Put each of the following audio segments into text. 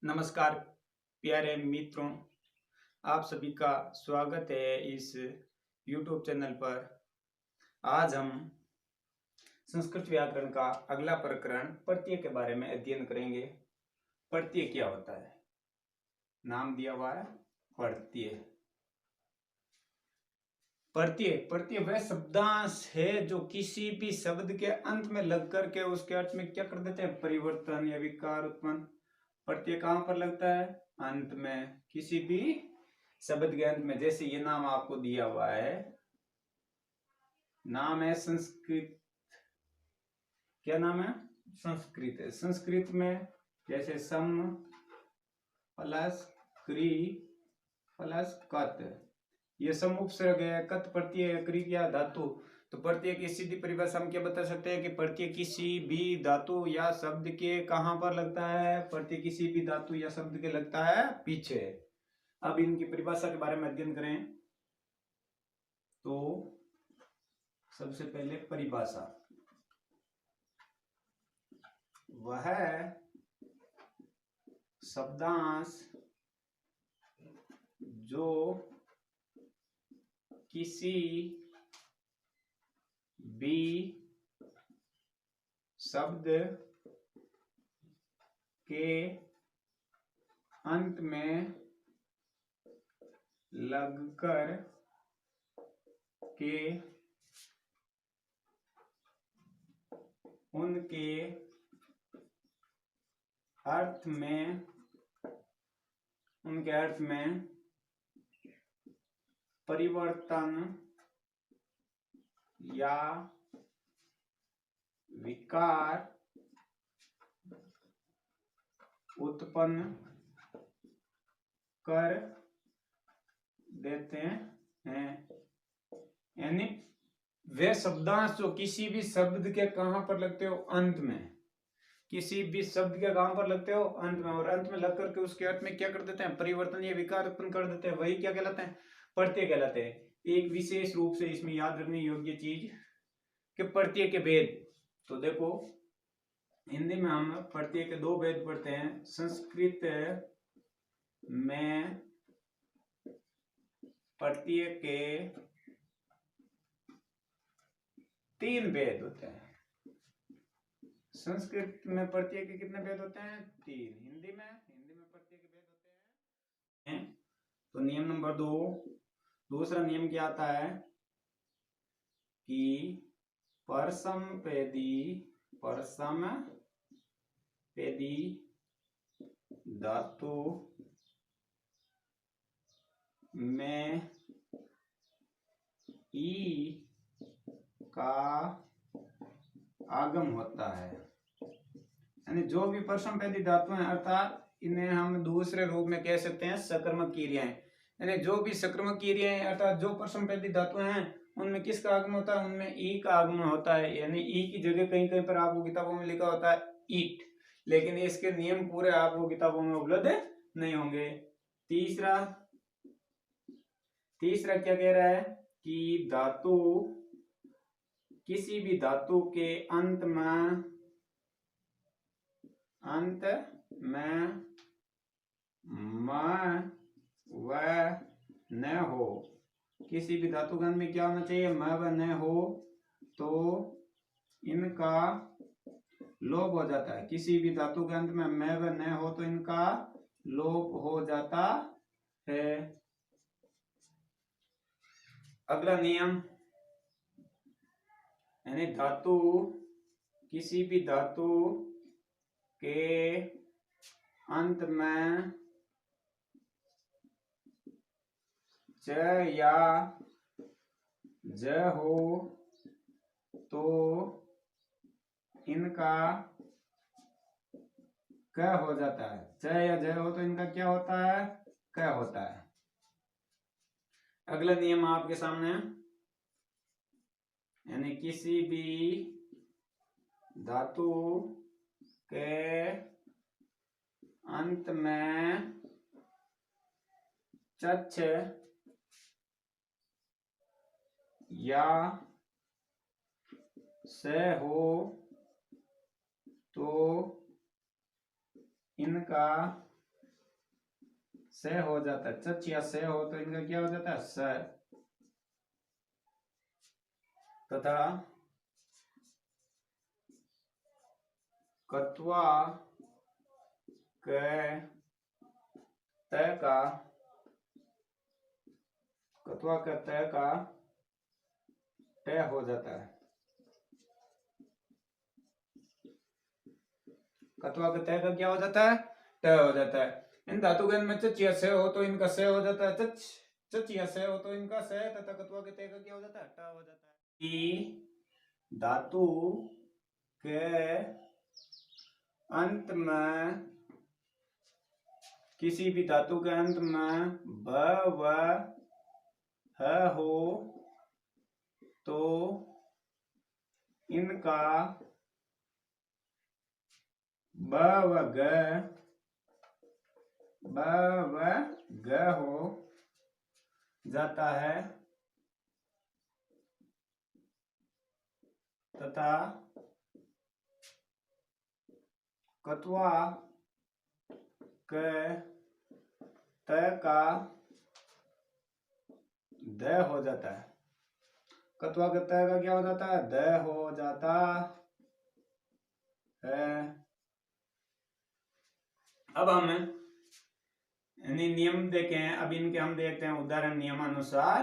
नमस्कार प्यारे मित्रों, आप सभी का स्वागत है इस YouTube चैनल पर। आज हम संस्कृत व्याकरण का अगला प्रकरण प्रत्यय के बारे में अध्ययन करेंगे। प्रत्यय क्या होता है? नाम दिया हुआ है प्रत्यय। प्रत्यय वह शब्दांश है जो किसी भी शब्द के अंत में लग करके उसके अर्थ में क्या कर देते हैं? परिवर्तन या विकार उत्पन्न। प्रत्यय कहां पर लगता है? अंत में, किसी भी शब्द के अंत में। जैसे ये नाम आपको दिया हुआ है, नाम है संस्कृत। क्या नाम है? संस्कृत है। संस्कृत में जैसे सम प्लस क्री प्लस कत, ये सम उपसर्ग है, कत प्रत्यय है, क्री क्या धातु। तो प्रत्यय की सीधी परिभाषा हम क्या बता सकते हैं कि प्रत्यय किसी भी धातु या शब्द के कहां पर लगता है? प्रत्यय किसी भी धातु या शब्द के लगता है पीछे। अब इनकी परिभाषा के बारे में अध्ययन करें तो सबसे पहले परिभाषा, वह शब्दांश जो किसी भी शब्द के अंत में लगकर के उनके अर्थ में परिवर्तन या विकार उत्पन्न कर देते हैं। यानी वे शब्दांश जो किसी भी शब्द के कहां पर लगते हो? अंत में। किसी भी शब्द के कहां पर लगते हो? अंत में। और अंत में लग करके उसके अर्थ में क्या कर देते हैं? परिवर्तन या विकार उत्पन्न कर देते हैं। वही क्या कहलाते हैं? प्रत्यय कहलाते हैं। एक विशेष रूप से इसमें याद रखने योग्य चीज कि प्रत्यय के भेद, तो देखो हिंदी में हम प्रत्यय के दो भेद पढ़ते हैं, संस्कृत में प्रत्यय के तीन भेद होते हैं। संस्कृत में प्रत्यय के कितने भेद होते हैं? तीन। हिंदी में प्रत्यय के भेद होते हैं। तो नियम नंबर 2, दूसरा नियम क्या आता है कि परसमपेदी धातु में ई का आगम होता है। यानी जो भी परसमपेदी धातु हैं, अर्थात इन्हें हम दूसरे रूप में कह सकते हैं सकर्मक क्रियाएं। यानी जो भी सकर्मक क्रियाएं अर्थात जो परसमपेदी धातु हैं उनमें किसका आगमन होता है? उनमें ई का आगमन होता है। यानी ई की जगह कहीं कहीं पर आपको किताबों में लिखा होता है ईट, लेकिन इसके नियम पूरे आपको किताबों में उपलब्ध नहीं होंगे। तीसरा क्या कह रहा है कि धातु, किसी भी धातु के अंत में म व न हो। किसी भी धातु के अंत में क्या होना चाहिए? म व न हो, तो इनका लोप हो जाता है। किसी भी धातु के अंत में म व न हो तो इनका लोप हो जाता है। अगला नियम, यानी धातु, किसी भी धातु के अंत में च या ज हो तो इनका क हो जाता है। च या ज हो तो इनका क्या होता है? क होता है। अगला नियम आपके सामने, यानी किसी भी धातु के अंत में चच या से हो तो इनका से हो जाता है, चच या से हो तो इनका क्या हो जाता है, स। तथा कत्वा के त का, कत्वा के त का ट हो जाता है। कत्वा के त का क्या हो जाता है, ट हो जाता है। इन धातु गण में चच या से हो तो इनका से हो जाता है चच, चच या से हो तो इनका से, तथा कत्वा के त का क्या हो जाता है, ट हो जाता है। कि धातु के अंत में, किसी भी धातु के अंत में ब व ह हो तो इनका ब व ग हो जाता है, तथा कत्वा के त का द हो जाता है। कत्वा के त का क्या हो जाता है, द हो जाता है। अब हम नियम देखें, अब इनके हम देखते हैं उदाहरण नियमानुसार।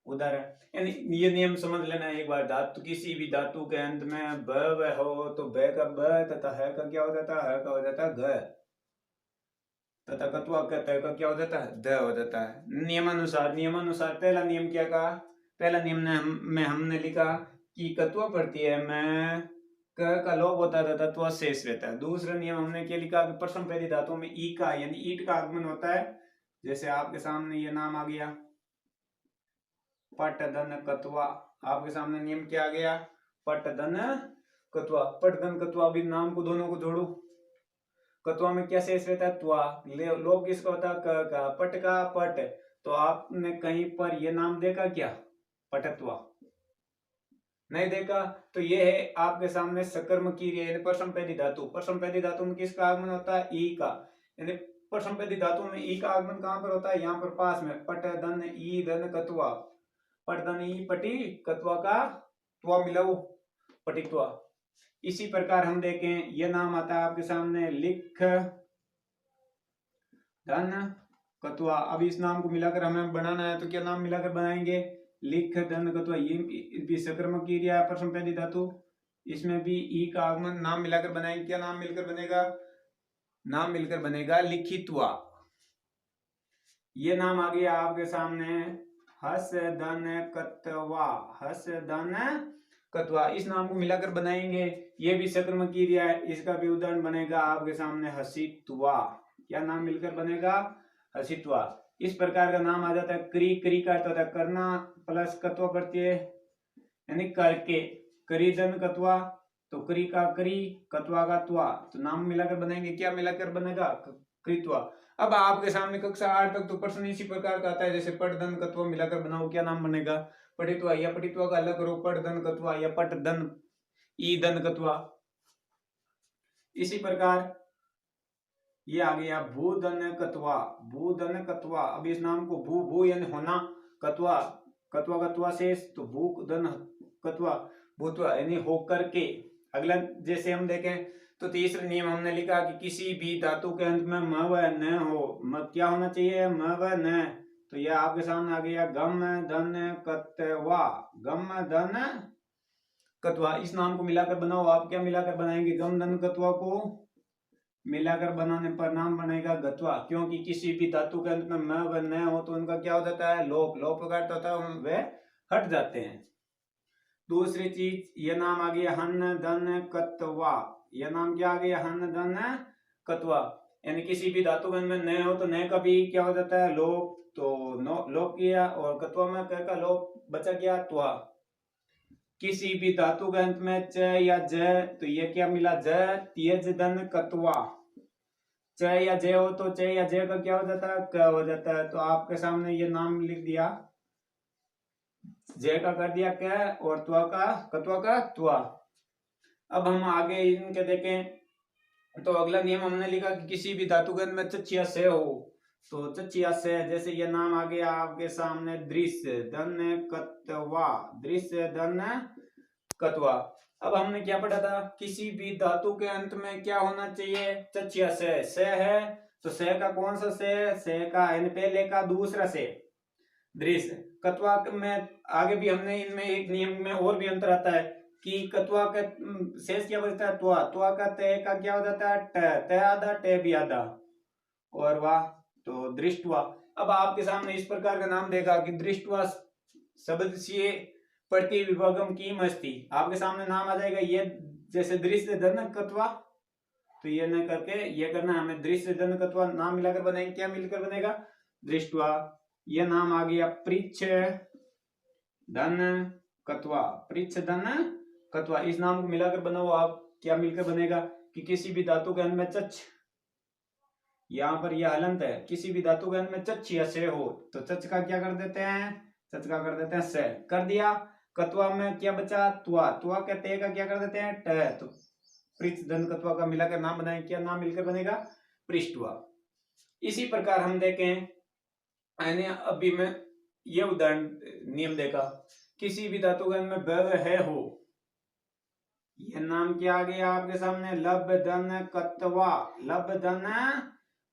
उदाहरण यानी ये नियम समझ लेना एक बार। धातु, किसी भी धातु के अंत में ब व हो तो ब का ब तथा ह का क्या हो जाता है, ह का हो जाता है ग, तथा कत्वा का त का क्या हो जाता है, द हो जाता है। नियमानुसार, नियमानुसार पहला नियम क्या कहा, पहला नियम में हमने लिखा कि कत्वा प्रत्यय में क का लोप होता है तथा त्व शेष रहता है। दूसरा नियम हमने क्या लिखा कि प्रथम पहली धातु में ई का यानी ईट का आगमन होता है। जैसे आपके सामने ये नाम आ गया पट धन कत्वा, आपके सामने नियम क्या आ गया, पट धन कत्वा। पट धन कत्वा, भी नाम को दोनों को जोड़ो। कत्वा में क्या शेष रहता है, त्वा। लोप किसका होता है, क का। पट का पट, तो आपने कहीं पर ये नाम देखा क्या, पटत्वा, नहीं देखा। तो ये है आपके सामने सकर्म क्रिया यानी परसमपैदी धातु। परसमपैदी धातु में किसका आगमन होता है, ई का। यानी परसमपैदी धातु में ई का आगमन कहां पर होता है, यहाँ पर पास में। पट धन ई धन कत्वा, पट धन ई पटी, कत्वा का त्वा मिलाओ पटित्वा। इसी प्रकार हम देखें, यह नाम आता है आपके सामने लिख धन कत्वा। अब इस नाम को मिलाकर हमें बनाना है तो क्या नाम मिलाकर बनाएंगे, लिख धन कत्वा। ये भी सकर्मक क्रिया है परसमपैदी धातु, इसमें भी ई का आगमन, नाम मिलाकर बनाएंगे। क्या नाम मिलकर बनेगा, नाम मिलकर बनेगा लिखित्वा। ये नाम आ गया आपके सामने हस धन कत्वा, हस धन कत्वा। इस नाम को मिलाकर बनाएंगे, ये भी सकर्मक क्रिया है, इसका भी उदाहरण बनेगा आपके सामने हसित्वा। क्या नाम मिलकर बनेगा, हसित्वा। इस प्रकार का नाम आ जाता है क्री। क्री का अर्थ होता है करना प्लस कत्वा प्रत्यय यानी करके। करी धन कत्वा, तो क्री का क्री, कत्वा का त्वा, तो नाम मिलाकर बनाएंगे। क्या मिलाकर बनेगा, कृत्वा। अब आपके सामने कक्षा 8 तक तो प्रश्न इसी प्रकार का आता है, जैसे पट धन कत्वा मिलाकर बनाओ, क्या नाम बनेगा, पटित्वा। या पटित्वा का अलग करो, पट धन कत्वा या पट धन ई धन कत्वा। इसी प्रकार ये आ गया भू धन कत्वा, भू धन कत्वा। अब इस नाम को भू, भू यानी होना, कत्वा, कत्वा कत्वा शेष, तो भू धन कत्वा, भूत्वा यानी होकर के। अगला जैसे हम देखें तो तीसरा नियम हमने लिखा कि किसी भी धातु के अंत में म व न हो, क्या होना चाहिए, म व न। तो यह आपके सामने आ गया गम धन कत्वा, गम धन कत्वा। इस नाम को मिलाकर बनाओ, आप क्या मिलाकर बनाएंगे, गम धन कत्वा को मिलाकर बनाने पर नाम बनेगा गत्वा। क्योंकि किसी भी धातु के अंत में म व न हो तो उनका क्या हो जाता है, लोप। लोप का अर्थ होता है वे हट जाते हैं। दूसरी चीज, यह नाम आ गया हन धन कत्वा। यह नाम क्या आ गया, हन धन कत्वा। यानी किसी भी धातु के अंत में न हो तो न का भी क्या हो जाता है, लोप। तो लोप किया, और कत्वा में क का लोप बचा क्या, त्वा। किसी भी धातु के अंत में च या ज, तो ये क्या मिला, ज त्यज धन कत्वा। च या ज हो तो च या ज का क्या हो जाता है, क हो जाता है। तो आपके सामने ये नाम लिख दिया, ज का कर दिया क, और त्वा का, कत्वा का त्वा। अब हम आगे इनके देखें तो अगला नियम हमने लिखा कि किसी भी धातु के अंत में च या से हो तो चचिया से, जैसे ये नाम आ गया आपके सामने, दृश्य धन कत्वा, दृश्य धन कत्वा। अब हमने क्या पढ़ा था, किसी भी धातु के अंत में क्या होना चाहिए, चचिया से है, तो से का कौन सा से का यानी पहले का दूसरा से, दृश्य। कत्वा में आगे भी हमने इनमें एक नियम में और भी अंतर आता है कि कत्वा का शेष क्या बचता है, त्वा का तय का क्या हो जाता है, तय आधा टे भी आधा, और वाह तो दृष्टवा। अब आपके सामने इस प्रकार का नाम देगा कि दृष्टवा शब्द से प्रति विभागम की मस्ती, आपके सामने नाम आ जाएगा ये, जैसे दृश्य धन कत्वा, तो ये न करके ये करना हमें, दृश्य धन कत्वा नाम मिलाकर बनाएंगे, क्या मिलकर बनेगा, दृष्टवा। ये नाम आ गया पृच्छ धन कत्वा, पृच्छ धन कत्वा, इस नाम को मिलाकर बनाओ आप, क्या मिलकर बनेगा कि किसी भी धातु के अंत में चच, यहाँ पर यह हलंत है, किसी भी धातु के अंत में चच या से हो तो चच का क्या कर देते हैं, चच का कर देते हैं से, कर दिया। कत्वा में क्या बचा, त्वा के ते का क्या कर देते हैं ट, तो पृच्छ धन कत्वा का मिलाकर नाम बनाए, क्या नाम मिलकर बनेगा, पृष्ठवा। इसी प्रकार हम देखें, अभी मैं ये उदाहरण नियम देखा, किसी भी धातु के अंत में ब है हो, यह नाम क्या आ गया आपके सामने, लब धन कत्वा, लब धन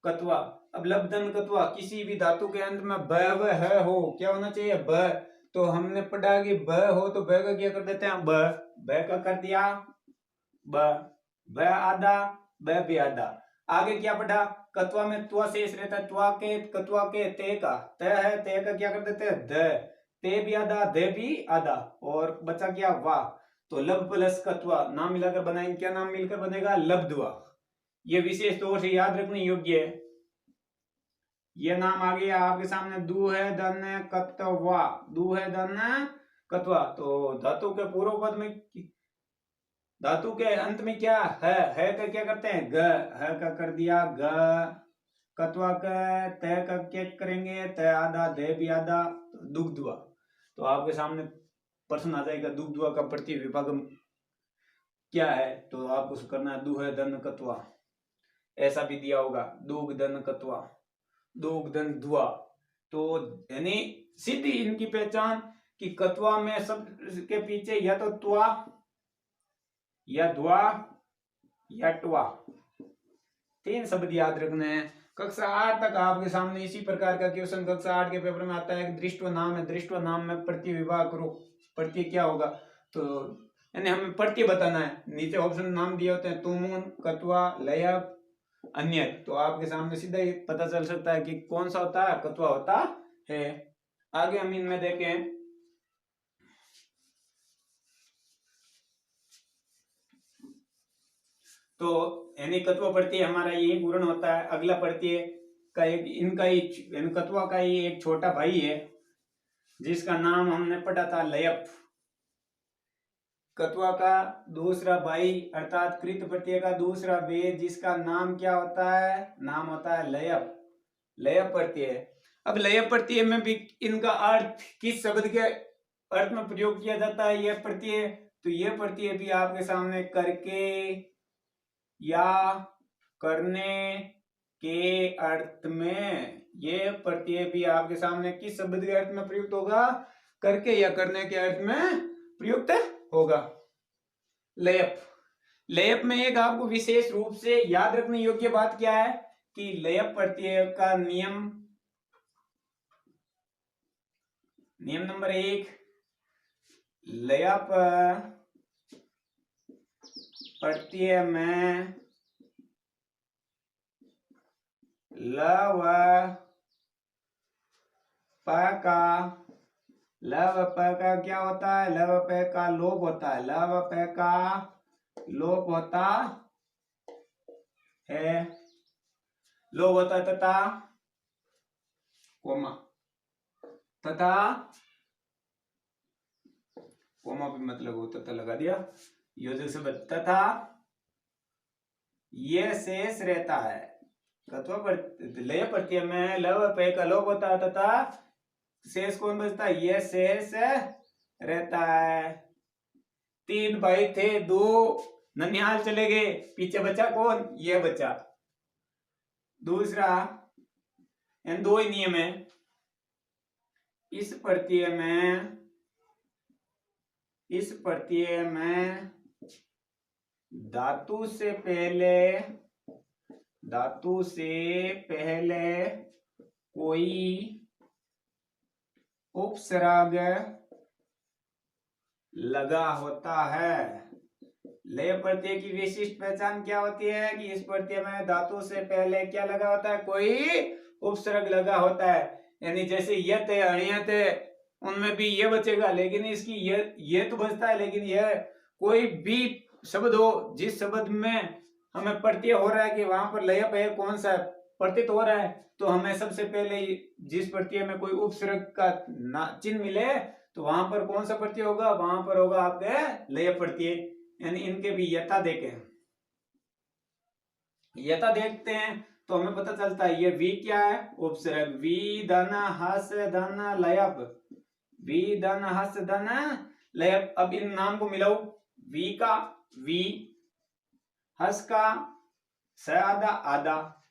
कत्वा। अब लब धन कत्वा, किसी भी धातु के अंत में ब है हो, क्या होना चाहिए ब, तो हमने पढ़ा कि ब हो तो ब का क्या कर देते हैं ब का कर दिया ब आधा, ब भी आधा। आगे क्या पढ़ा, कत्वा में त्वा शेष रहता है, त्वा के कत्वा के ते का त है, ते का क्या कर देते हैं द, ते भी आधा दे भी आधा, और बचा क्या वाह, तो लब प्लस कत्वा नाम मिलाकर बनाएंगे, क्या नाम मिलकर बनेगा, लब्धवा। ये विशेष तौर से याद रखने योग्य है। ये नाम आ गया आपके सामने, दू है धन कत्वा, दू है धन कत्वा। तो धातु के पूर्व पद में, धातु के अंत में क्या है का क्या करते हैं ग, है का कर दिया ग, कत्वा का तय का क्या करेंगे, तय आधा दे भी आधा, दुग्धवा। तो आपके सामने प्रश्न आ जाएगा दुग्धवा का प्रति विभागम क्या है, तो आपको करना है दू है धन कत्वा, ऐसा भी दिया होगा दुग धन कत्वा, दुग धन दुआ। तो यानी सीधी इनकी पहचान कि कत्वा में सब के पीछे या तो त्वा या द्वा या ट्वा, तीन शब्द याद रखने हैं। कक्षा 8 तक आपके सामने इसी प्रकार का क्वेश्चन कक्षा 8 के पेपर में आता है कि दृष्टव नाम है, दृष्टव नाम में प्रत्यय विभाग करो, प्रत्यय क्या होगा, तो यानी हमें प्रत्यय बताना है। नीचे ऑप्शन नाम दिए होते हैं तुमुन, कत्वा, लयप, अन्य, तो आपके सामने सीधा ही पता चल सकता है कि कौन सा होता है, कत्वा होता है। आगे हम इनमें देखें, तो यानी कत्वा प्रत्यय हमारा ये पूर्ण होता है। अगला प्रत्यय का एक इनका ही कत्वा का ही एक छोटा भाई है जिसका नाम हमने पढ़ा था लयप। कत्वा का दूसरा भाई अर्थात कृत प्रत्यय का दूसरा भेद जिसका नाम क्या होता है, नाम होता है लयप, लयप प्रत्यय। अब लयप प्रत्यय में भी इनका अर्थ किस शब्द के अर्थ में प्रयोग किया जाता है यह प्रत्यय, तो यह प्रत्यय भी आपके सामने करके या करने के अर्थ में, ये प्रत्यय भी आपके सामने किस शब्द के अर्थ में प्रयुक्त होगा, करके या करने के अर्थ में प्रयुक्त होगा। लयप, लयप में एक आपको विशेष रूप से याद रखने योग्य बात क्या है कि लयप प्रत्यय का नियम नंबर 1, लयप प्रत्यय में ल व प का क्या होता है, ल व प का लोप होता है, ल व प का लोप होता है, लोप होता है तथा कोमा, तथा कोमा भी मतलब हो तथा लगा दिया योजक से, तथा ये शेष रहता है। लय प्रत्यय में ल व प का लोप होता है तथा शेष कौन बचता है, ये शेष रहता है। 3 भाई थे, 2 ननिहाल चले गए, पीछे बचा कौन, ये बचा। दूसरा इन दो ही नियम है। इस प्रत्यय में धातु से पहले कोई उपसर्ग लगा होता है। लय प्रत्यय की विशिष्ट पहचान क्या होती है कि इस प्रत्यय में धातु से पहले क्या लगा होता है, कोई उपसर्ग लगा होता है। यानी जैसे यत है, अणियत है, उनमें भी ये बचेगा, लेकिन इसकी ये तो बचता है, लेकिन यह कोई भी शब्द हो जिस शब्द में हमें प्रत्यय हो रहा है कि वहां पर लय है, कौन सा प्रतीत हो रहा है, तो हमें सबसे पहले जिस प्रत्यय में कोई उपसर्ग का चिन्ह मिले तो वहां पर कौन सा प्रत्यय होगा, वहां पर होगा आपके लय प्रत्यय। यानी इनके भी यथा देखते हैं तो हमें पता चलता है ये वी क्या है, उपसर्ग। वी धन हस धन लयप, वी धन हस धन लयप। अब इन नाम को मिलाओ, वी का वी, हस का स आधा आधा,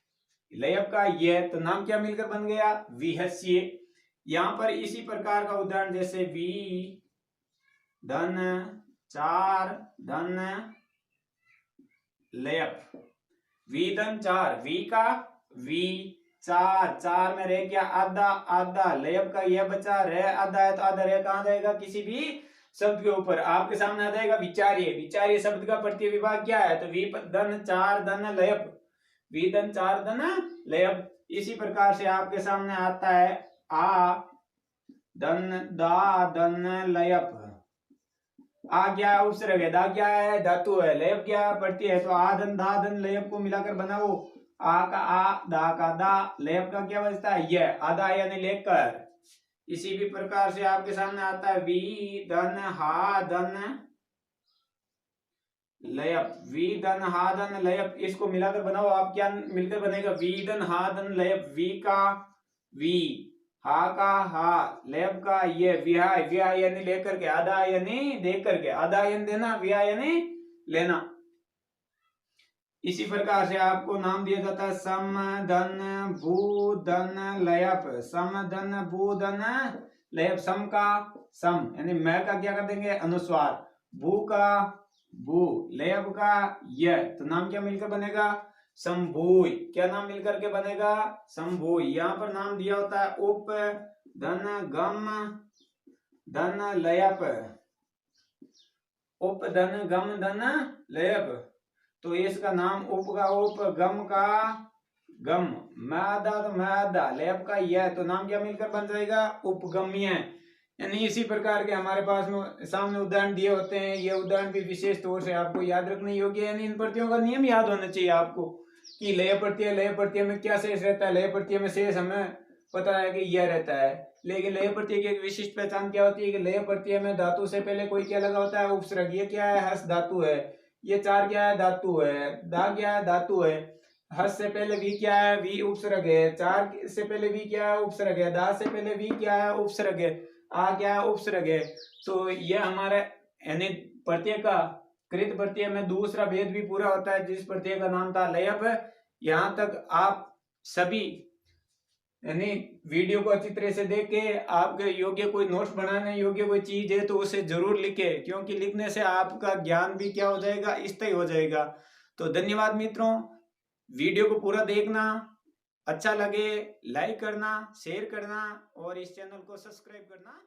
लयप का ये, तो नाम क्या मिलकर बन गया, विहस्य। यहां पर इसी प्रकार का उदाहरण जैसे वी धन चार धन लयप, वी धन चार, वी का वी, चार, चार में रह गया आधा आधा, लयप का यह बचा, रह आधा है तो आधा रह कहां जाएगा, किसी भी शब्द के ऊपर। आपके सामने आ जाएगा विचार्य, विचार्य शब्द का प्रत्यय विभाग क्या है, तो वी धन चार धन लयप, वी धन चार धन लयप। इसी प्रकार से आपके सामने आता है आ धन दा धन लयप। आ क्या उपसर्ग है, दा क्या है धातु है, लयप क्या प्रत्यय है, तो आ धन दा धन लयप को मिलाकर बनाओ, आ का आ, दा का दा, लयप का क्या बचता है यह, आधा यानी लेकर। इसी भी प्रकार से आपके सामने आता है वी धन हा धन लयप, वी धन हा धन लयप, इसको मिलाकर बनाओ आप, क्या मिलकर बनेगा, वी धन हा धन लयप, वी का वी, हा का हा, लयप का ये, विहाय, विहाय यानी लेकर के, आधा यानी देकर के, आधा यानी देना, विहाय यानी लेना। इसी प्रकार से आपको नाम दिया जाता है सम धन भू धन लयप, सम धन भू धन लयप। सम का सम यानी मैं का क्या कर देंगे अनुस्वार, भू का भू, लयप का य, तो नाम क्या मिलकर बनेगा संभूय। क्या नाम मिलकर के बनेगा संभूय। यहाँ पर नाम दिया होता है उप धन गम धन लयप, उप धन गम धन लयप, तो इसका नाम उप का उप, गम का गम, मैदा तो मैदा, लयप का यह, तो नाम क्या मिलकर बन जाएगा उपगम्य। यानी इसी प्रकार के हमारे पास में सामने उदाहरण दिए होते हैं। ये उदाहरण भी विशेष तौर से आपको याद रखने योग्य, यानी इन प्रत्ययों का नियम याद होना चाहिए आपको कि लय प्रत्यय में क्या शेष रहता है। लय प्रत्यय में शेष हमें पता है कि यह रहता है, लेकिन लय प्रत्यय की एक विशिष्ट पहचान क्या होती है कि लय प्रत्यय में धातु से पहले कोई क्या लगा होता है उपसर्ग। ये क्या है हस धातु है, ये चार क्या है धातु है, दा क्या है धातु है, हस से पहले वी क्या है वी उपसर्ग है, चार से पहले वी क्या है उपसर्ग है, दा से पहले वी क्या है उपसर्ग है, आ क्या है उपसर्ग है। तो यह हमारे यानी प्रत्यय का कृत प्रत्यय में दूसरा भेद भी पूरा होता है, जिस प्रत्यय का नाम था लयप। यहाँ तक आप सभी यानी वीडियो को अच्छी तरह से देख के आपके योग्य कोई नोट्स बनाने योग्य कोई चीज है तो उसे जरूर लिखे, क्योंकि लिखने से आपका ज्ञान भी क्या हो जाएगा स्थायी हो जाएगा। तो धन्यवाद मित्रों, वीडियो को पूरा देखना, अच्छा लगे लाइक करना, शेयर करना और इस चैनल को सब्सक्राइब करना।